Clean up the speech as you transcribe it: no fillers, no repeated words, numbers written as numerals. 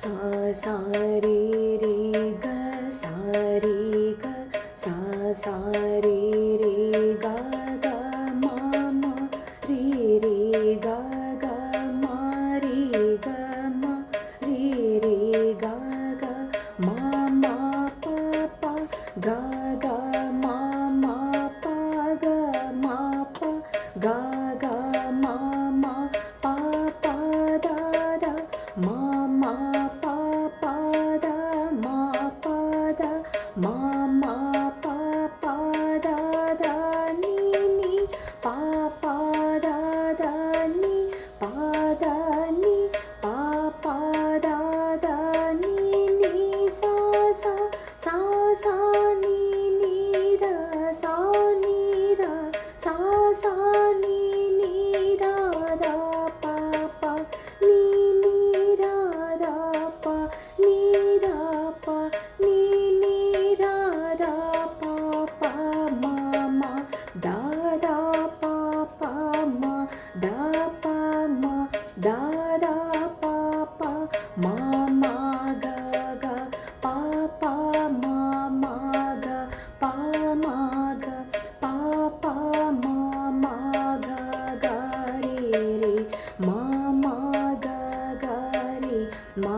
सा सा रे रे ग सा रे ग सा सा रे रे ಗ ಗ ಮ ಮ ರೇ ರೇ ಗ ಗ ಮ ರೇ ಗ ಮ ರೇ ರೇ ಗ ಗ ಮ ಮ ಪ ಪ ಗ ಗ ಮ ಮ ಪ ಗ ಮ ಪ ಗ ಗ ಮ ಮ ಪ ಪ ದ ದ ಮ ಮ ಪ ಪ ದ ಮ ಪ ದ ಮ ಮ ಪ ಪ the the ni ni pa pa da da ni pa da ni pa pa da da ni ni sa sa sa sa ni ni da sa ni da sa sa ni ni da da pa pa ni ni da da pa ni da pa ni ni da da pa pa ma ma da da pa pa ma da pa ma da da pa pa ma ma ga ga pa pa ma ma ga pa ma ga pa pa ma ma ga ga re re ma ma ga ga re ma